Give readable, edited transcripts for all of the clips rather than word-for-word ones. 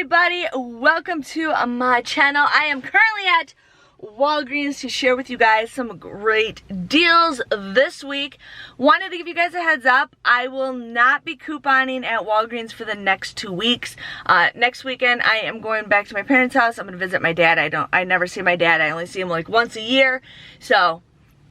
everybody, welcome to my channel. I am currently at Walgreens to share with you guys some great deals this week. Wanted to give you guys a heads up, I will not be couponing at Walgreens for the next 2 weeks. Next weekend I am going back to my parents' house. I'm going to visit my dad. I never see my dad. I only see him like once a year. So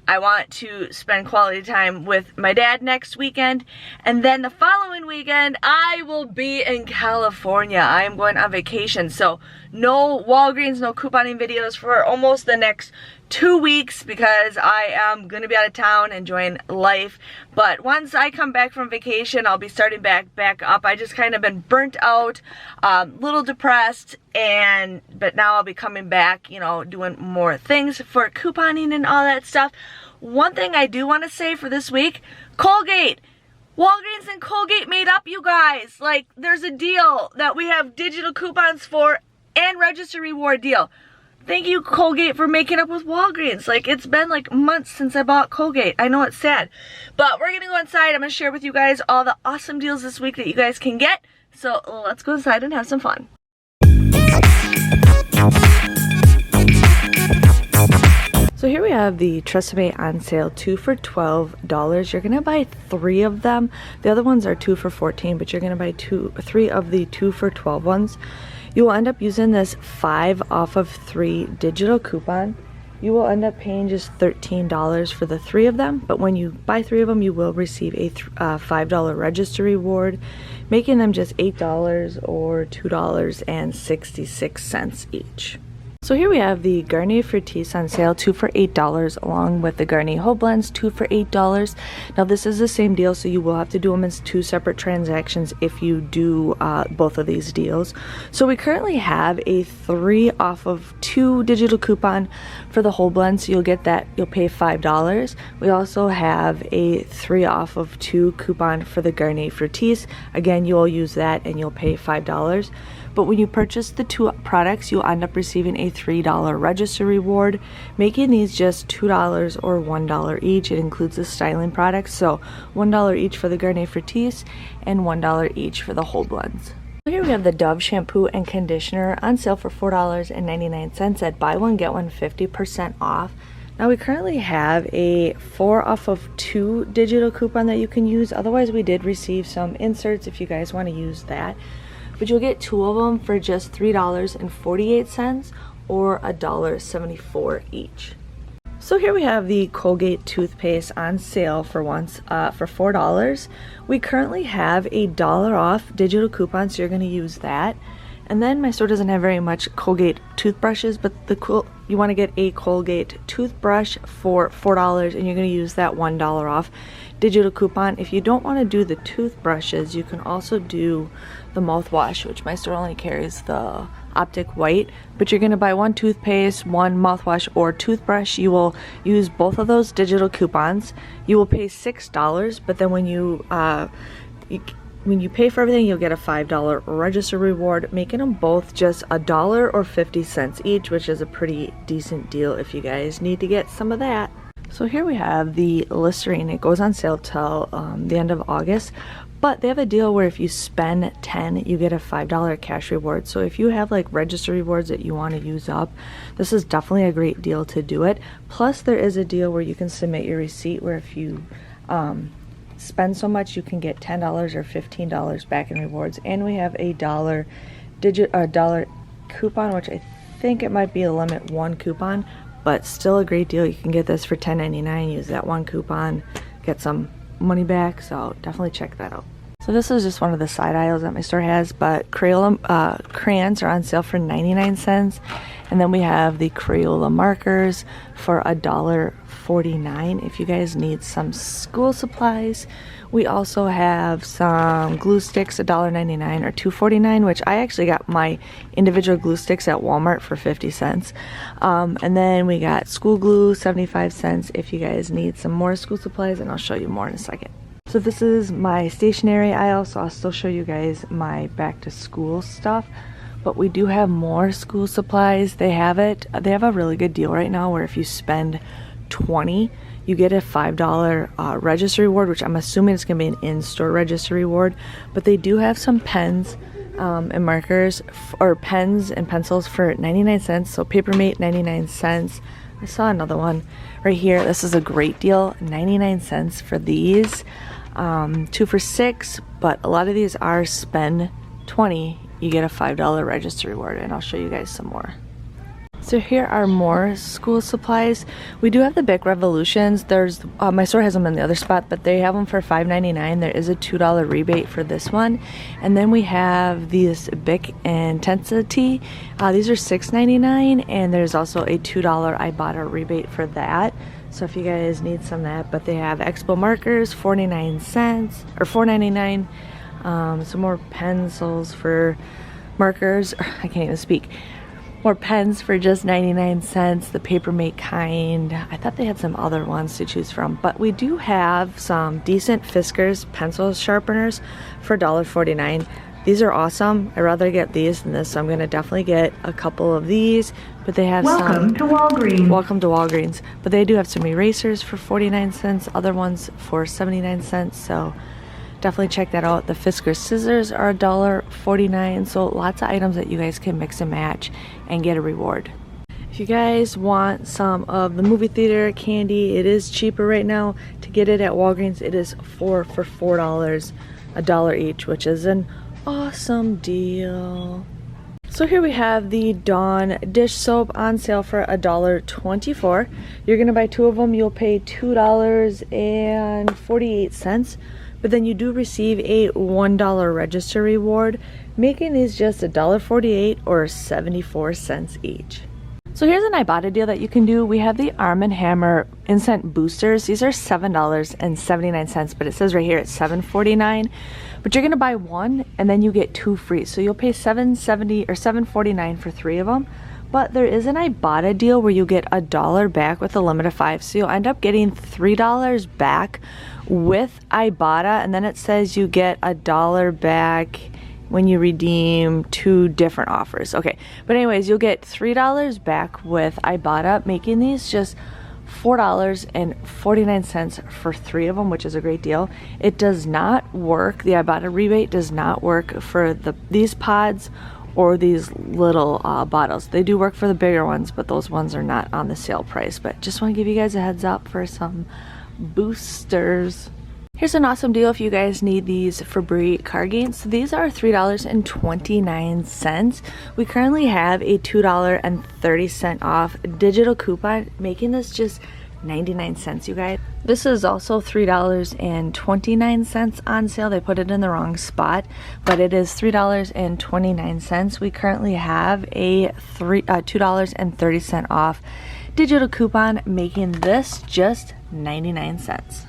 I want to spend quality time with my dad next weekend, and then the following weekend I will be in California. I am going on vacation, so no Walgreens, no couponing videos for almost the next 2 weeks because I am going to be out of town enjoying life. But once I come back from vacation, I'll be starting back up. I just kind of been burnt out, little depressed, but now I'll be coming back, you know, doing more things for couponing and all that stuff. One thing I do want to say for this week, Colgate. Walgreens and Colgate made up, you guys. Like, there's a deal that we have digital coupons for and register reward deal. Thank you, Colgate, for making up with Walgreens. Like, it's been like months since I bought Colgate. I know it's sad. But we're going to go inside. I'm going to share with you guys all the awesome deals this week that you guys can get. So let's go inside and have some fun. So here we have the TRESemmé on sale, 2 for $12. You're gonna buy 3 of them. The other ones are 2 for $14, but you're gonna buy 3 of the 2 for $12 ones. You will end up using this 5 off of 3 digital coupon. You will end up paying just $13 for the 3 of them, but when you buy 3 of them, you will receive a $5 register reward, making them just $8 or $2.66 each. So here we have the Garnier Fructis on sale, 2 for $8, along with the Garnier Whole Blends, 2 for $8. Now this is the same deal, so you will have to do them as 2 separate transactions if you do both of these deals. So we currently have a 3 off of 2 digital coupon for the Whole Blends, so you'll get that, you'll pay $5. We also have a 3 off of 2 coupon for the Garnier Fructis. Again, you will use that and you'll pay $5. But when you purchase the 2 products, you'll end up receiving a $3 register reward, making these just $2 or $1 each. It includes the styling products, so $1 each for the Garnier Fructis and $1 each for the Whole Blends. Here we have the Dove shampoo and conditioner on sale for $4.99 at buy one get one 50% off. Now we currently have a 4 off of 2 digital coupon that you can use. Otherwise, we did receive some inserts if you guys want to use that. But you'll get 2 of them for just $3.48 or $1.74 each. So here we have the Colgate toothpaste on sale for $4. We currently have a $1 off digital coupon, so you're going to use that. And then my store doesn't have very much Colgate toothbrushes, but you want to get a Colgate toothbrush for $4, and you're going to use that $1 off digital coupon. If you don't want to do the toothbrushes, you can also do the mouthwash, which my store only carries the Optic White, but you're going to buy 1 toothpaste, 1 mouthwash, or toothbrush. You will use both of those digital coupons. You will pay $6, but then when you pay for everything, you'll get a $5 register reward, making them both just $1 or 50 cents each, which is a pretty decent deal if you guys need to get some of that. So here we have the Listerine. It goes on sale till the end of August, but they have a deal where if you spend 10, you get a $5 cash reward. So if you have like register rewards that you want to use up, this is definitely a great deal to do it. Plus there is a deal where you can submit your receipt where if you spend so much, you can get $10 or $15 back in rewards. And we have a $1 coupon, which I think it might be a limit 1 coupon, but still a great deal. You can get this for $10.99, use that 1 coupon, get some money back, so definitely check that out. So this is just one of the side aisles that my store has, but Crayola crayons are on sale for 99 cents. And then we have the Crayola markers for $1.49 if you guys need some school supplies. We also have some glue sticks, $1.99 or $2.49, which I actually got my individual glue sticks at Walmart for 50 cents. And then we got school glue, 75 cents if you guys need some more school supplies, and I'll show you more in a second. So this is my stationery aisle, so I'll still show you guys my back to school stuff. But we do have more school supplies. They have a really good deal right now where if you spend $20, you get a $5 register reward, which I'm assuming it's going to be an in-store register reward. But they do have some pens, and markers or pens and pencils for 99 cents. So Papermate 99 cents. I saw another one right here. This is a great deal, 99 cents for these. 2 for $6, but a lot of these are spend 20, you get a $5 register reward, and I'll show you guys some more. So here are more school supplies. We do have the Bic Revolutions. There's my store has them in the other spot, but they have them for $5.99. There is a $2 rebate for this one. And then we have these Bic Intensity. These are $6.99, and there's also a $2 Ibotta rebate for that. So if you guys need some of that, but they have Expo markers, 49 cents or $4.99. Some more pencils for markers. I can't even speak. More pens for just 99 cents, the Papermate kind. I thought they had some other ones to choose from, but we do have some decent Fiskars pencil sharpeners for $1.49. These are awesome. I'd rather get these than this, so I'm gonna definitely get a couple of these. But they have Welcome to Walgreens. Welcome to Walgreens. But they do have some erasers for 49 cents, other ones for 79 cents, so definitely check that out. The Fiskars scissors are $1.49, so lots of items that you guys can mix and match and get a reward. If you guys want some of the movie theater candy, it is cheaper right now. To get it at Walgreens, it is 4 for $4, $1 each, which is an awesome deal. So here we have the Dawn dish soap on sale for $1.24. You're gonna buy 2 of them, you'll pay $2.48. But then you do receive a $1 register reward, making these just $1.48 or 74 cents each. So here's an Ibotta deal that you can do. We have the Arm & Hammer Incense Boosters. These are $7.79, but it says right here it's $7.49. But you're gonna buy one and then you get 2 free. So you'll pay $7.70 or $7.49 for 3 of them. But there is an Ibotta deal where you get $1 back with a limit of 5. So you'll end up getting $3 back with Ibotta, and then it says you get $1 back when you redeem 2 different offers. Okay, but anyways, you'll get $3 back with Ibotta, making these just $4.49 for 3 of them, which is a great deal. It does not work, the Ibotta rebate does not work for these pods or these little bottles. They do work for the bigger ones, but those ones are not on the sale price. But just want to give you guys a heads up for some boosters. Here's an awesome deal if you guys need these Febreze car gains. So these are $3.29. We currently have a $2.30 off digital coupon, making this just 99 cents, you guys. This is also $3.29 on sale. They put it in the wrong spot, but it is $3.29. We currently have a $2.30 off digital coupon, making this just 99 cents.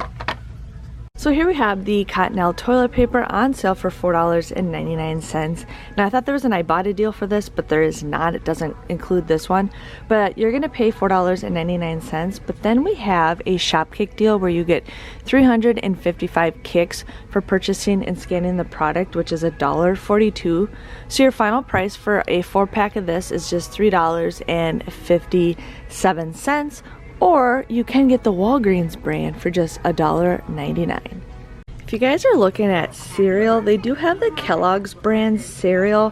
So here we have the Cottonelle toilet paper on sale for $4.99. Now I thought there was an Ibotta deal for this, but there is not. It doesn't include this one. But you're gonna pay $4.99. But then we have a Shopkick deal where you get 355 kicks for purchasing and scanning the product, which is $1.42. So your final price for a 4-pack of this is just $3.57. Or you can get the Walgreens brand for just $1.99. If you guys are looking at cereal, they do have the Kellogg's brand cereal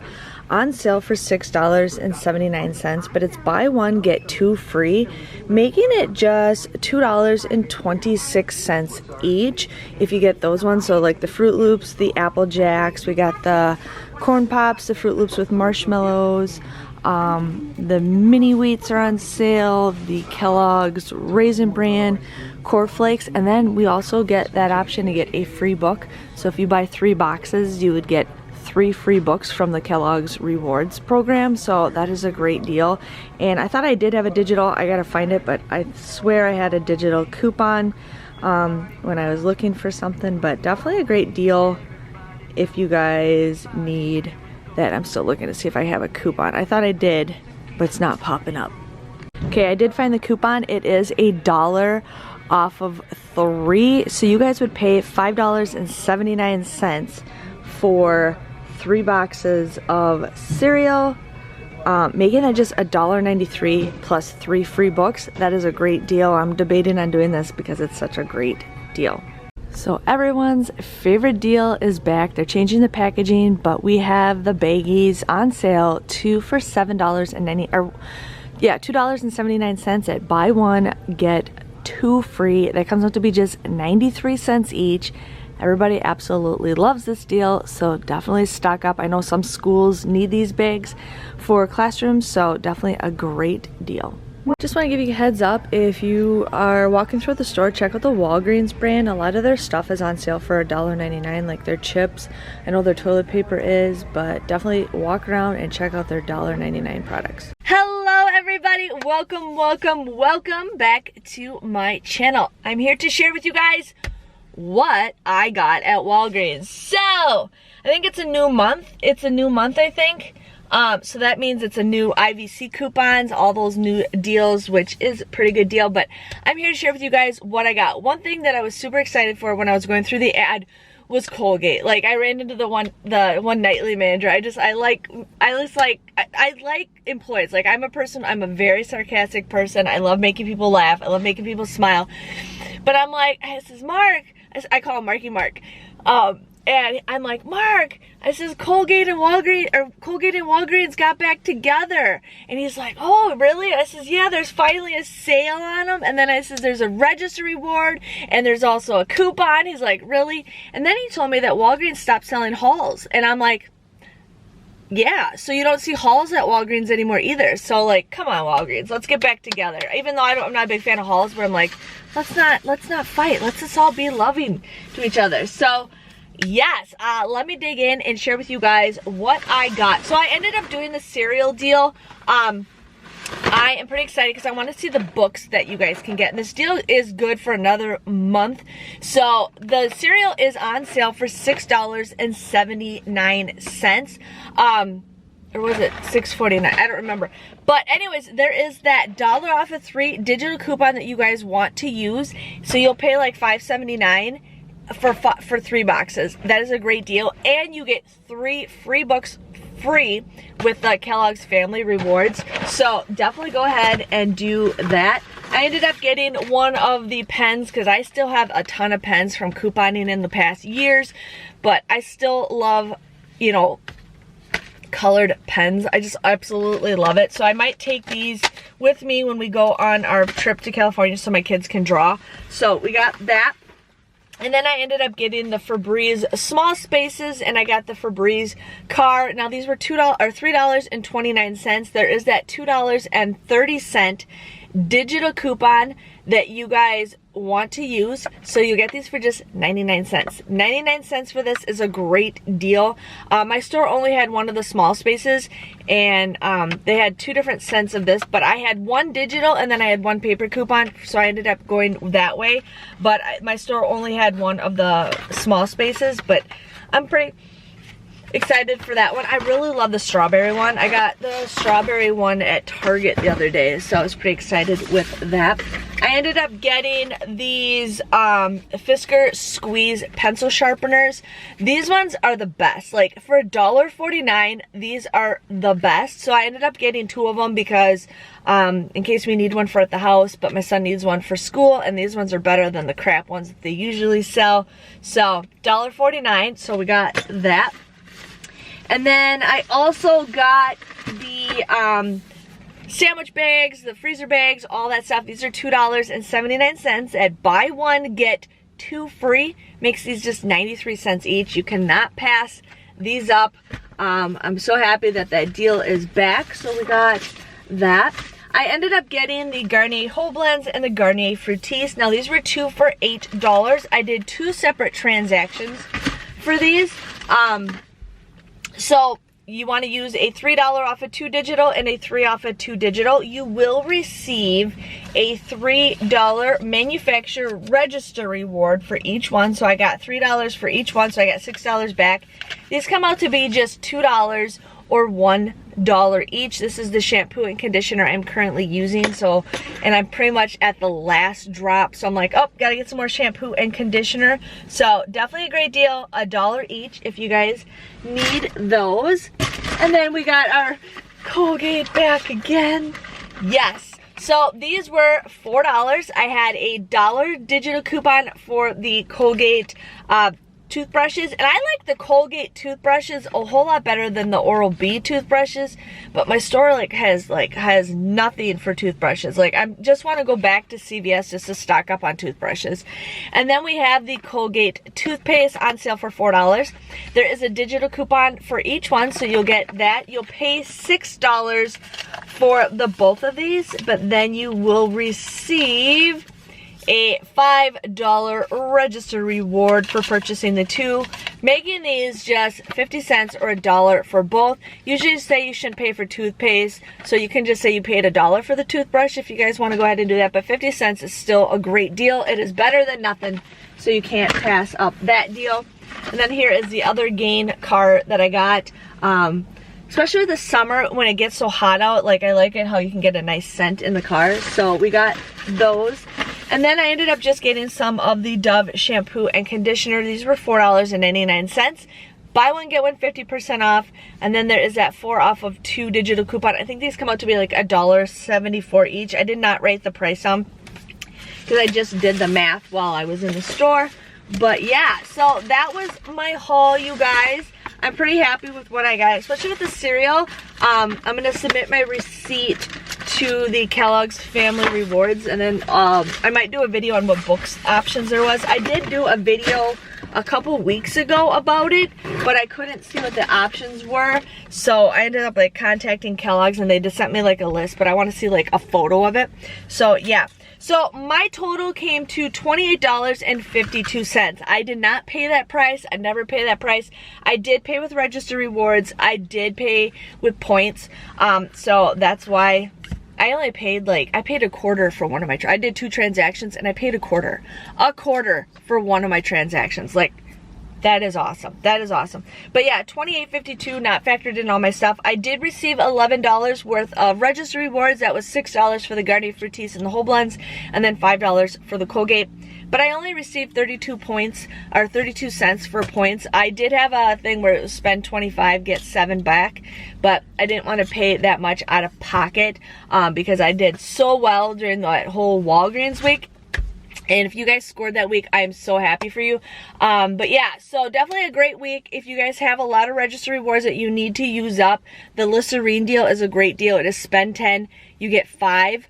on sale for $6.79, but it's buy one, get 2 free, making it just $2.26 each if you get those ones. So like the Fruit Loops, the Apple Jacks, we got the Corn Pops, the Fruit Loops with marshmallows, the mini wheats are on sale, the Kellogg's Raisin Bran, Cornflakes, and then we also get that option to get a free book. So if you buy 3 boxes, you would get 3 free books from the Kellogg's Rewards program. So that is a great deal. And I thought I did have a digital, I gotta find it, but I swear I had a digital coupon when I was looking for something. But definitely a great deal if you guys need that. I'm still looking to see if I have a coupon. I thought I did, but it's not popping up. Okay, I did find the coupon. It is $1 off of 3. So you guys would pay $5.79 for 3 boxes of cereal, making it just $1.93 plus 3 free books. That is a great deal. I'm debating on doing this because it's such a great deal. So everyone's favorite deal is back. They're changing the packaging, but we have the baggies on sale, 2 for $2.79 at buy one get 2 free. That comes out to be just 93 cents each. Everybody absolutely loves this deal, so definitely stock up. I know some schools need these bags for classrooms, so definitely a great deal. Just want to give you a heads up, if you are walking through the store, check out the Walgreens brand. A lot of their stuff is on sale for $1.99, like their chips. I know their toilet paper is, but definitely walk around and check out their $1.99 products. Hello everybody, welcome back to my channel. I'm here to share with you guys what I got at Walgreens. So I think it's a new month. I think. So that means it's a new IVC coupons, all those new deals, which is a pretty good deal. But I'm here to share with you guys what I got. One thing that I was super excited for when I was going through the ad was Colgate. Like, I ran into the one nightly manager. I like employees. Like, I'm a very sarcastic person. I love making people laugh. I love making people smile. But I'm like, hey, this is Mark. I call him Marky Mark. And I'm like, Mark, I says Colgate and Walgreens got back together. And he's like, oh, really? I says, yeah, there's finally a sale on them. And then I says, there's a register reward and there's also a coupon. He's like, really? And then he told me that Walgreens stopped selling Halls. And I'm like, yeah, so you don't see Halls at Walgreens anymore either. So, like, come on, Walgreens, let's get back together. Even though I'm not a big fan of Halls, but I'm like, let's not fight. Let's just all be loving to each other. So yes, let me dig in and share with you guys what I got. So I ended up doing the cereal deal. I am pretty excited because I want to see the books that you guys can get. And this deal is good for another month. So the cereal is on sale for $6.79. Or was it $6.49? I don't remember. But anyways, there is that $1 off of 3 digital coupon that you guys want to use. So you'll pay like $5.79 for 3 boxes. That is a great deal. And you get 3 free books free with the Kellogg's Family Rewards. So definitely go ahead and do that. I ended up getting one of the pens because I still have a ton of pens from couponing in the past years. But I still love, you know, colored pens. I just absolutely love it. So I might take these with me when we go on our trip to California so my kids can draw. So we got that. And then I ended up getting the Febreze small spaces, and I got the Febreze car. Now these were $3.29. There is that $2.30 digital coupon that you guys want to use. So you get these for just 99 cents. 99 cents for this is a great deal. My store only had one of the small spaces, and they had 2 different scents of this, but I had one digital and then I had one paper coupon, so I ended up going that way. But my store only had one of the small spaces, but I'm pretty excited for that one. I really love the strawberry one. I got the strawberry one at Target the other day, so I was pretty excited with that. I ended up getting these Fisker Squeeze pencil sharpeners. These ones are the best. Like, for $1.49, these are the best. So I ended up getting 2 of them because in case we need one for at the house, but my son needs one for school, and these ones are better than the crap ones that they usually sell. So $1.49, so we got that. And then I also got the sandwich bags, the freezer bags, all that stuff. These are $2.79 at buy one get 2 free. Makes these just 93 cents each. You cannot pass these up. I'm so happy that that deal is back. So we got that. I ended up getting the Garnier Whole Blends and the Garnier Fructis. Now these were 2 for $8. I did 2 separate transactions for these. So you want to use a $3 off of 2 digital and a $3 off of 2 digital. You will receive a $3 manufacturer register reward for each one. So I got $3 for each one, so I got $6 back. These come out to be just $2 or $1 each. This is the shampoo and conditioner I'm currently using. So, and I'm pretty much at the last drop. So I'm like, oh, gotta get some more shampoo and conditioner. So definitely a great deal. $1 each if you guys need those. And then we got our Colgate back again. Yes. So these were $4. I had a $1 digital coupon for the Colgate toothbrushes, and I like the Colgate toothbrushes a whole lot better than the Oral-B toothbrushes, but my store has nothing for toothbrushes. Like, I just want to go back to CVS just to stock up on toothbrushes. And then we have the Colgate toothpaste on sale for $4. There is a digital coupon for each one, so you'll get that. You'll pay $6 for the both of these, but then you will receive a $5 register reward for purchasing the two, making these just 50 cents or $1 for both. Usually say you shouldn't pay for toothpaste, so you can just say you paid $1 for the toothbrush if you guys want to go ahead and do that, but 50 cents is still a great deal. It is better than nothing, so you can't pass up that deal. And then here is the other Gain cart that I got. Especially this summer when it gets so hot out, like I like it how you can get a nice scent in the car. So we got those. And then I ended up just getting some of the Dove shampoo and conditioner. These were $4.99. Buy one, get one 50% off. And then there is that 4 off of 2 digital coupon. I think these come out to be like $1.74 each. I did not write the price down because I just did the math while I was in the store. But yeah, so that was my haul, you guys. I'm pretty happy with what I got, especially with the cereal. I'm gonna submit my receipt to the Kellogg's Family Rewards, and then I might do a video on what books options there was. I did do a video a couple weeks ago about it, but I couldn't see what the options were, so I ended up like contacting Kellogg's, and they just sent me like a list, but I want to see like a photo of it. So yeah. So my total came to $28.52. I did not pay that price. I never pay that price. I did pay with register rewards. I did pay with points. So that's why I only paid I paid a quarter for one of my, I did 2 transactions and I paid a quarter for one of my transactions. Like, that is awesome. That is awesome. But yeah, $28.52, not factored in all my stuff. I did receive $11 worth of register rewards. That was $6 for the Garnier Fructis and the whole blends, and then $5 for the Colgate. But I only received 32 points, or 32 cents for points. I did have a thing where it was spend 25, get 7 back, but I didn't want to pay that much out of pocket because I did so well during that whole Walgreens week. And if you guys scored that week, I am so happy for you. But yeah, so definitely a great week. If you guys have a lot of register rewards that you need to use up, the Listerine deal is a great deal. It is spend 10, you get 5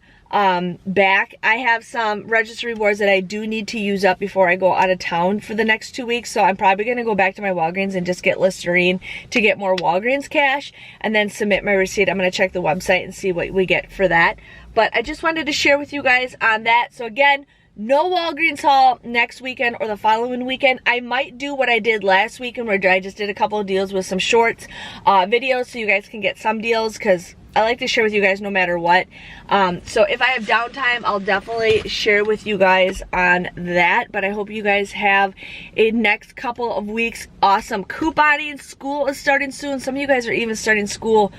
back. I have some register rewards that I do need to use up before I go out of town for the next 2 weeks. So I'm probably going to go back to my Walgreens and just get Listerine to get more Walgreens cash and then submit my receipt. I'm going to check the website and see what we get for that. But I just wanted to share with you guys on that. So again, no Walgreens haul next weekend or the following weekend. I might do what I did last weekend where I just did a couple of deals with some shorts videos so you guys can get some deals, because I like to share with you guys no matter what. So if I have downtime, I'll definitely share with you guys on that. But I hope you guys have a next couple of weeks awesome couponing. School is starting soon. Some of you guys are even starting school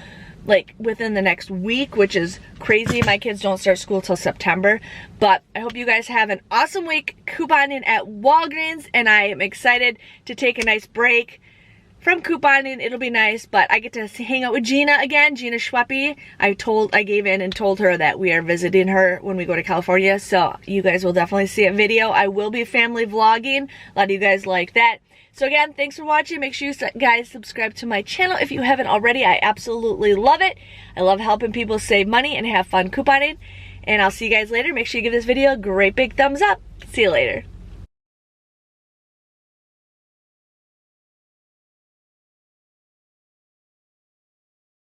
like within the next week, which is crazy. My kids don't start school till September. But I hope you guys have an awesome week couponing at Walgreens, and I am excited to take a nice break from couponing. It'll be nice, but I get to hang out with Gina again, Gina Schweppy. I gave in and told her that we are visiting her when we go to California, so you guys will definitely see a video. I will be family vlogging. A lot of you guys like that. So again, thanks for watching. Make sure you guys subscribe to my channel if you haven't already. I absolutely love it. I love helping people save money and have fun couponing. And I'll see you guys later. Make sure you give this video a great big thumbs up. See you later.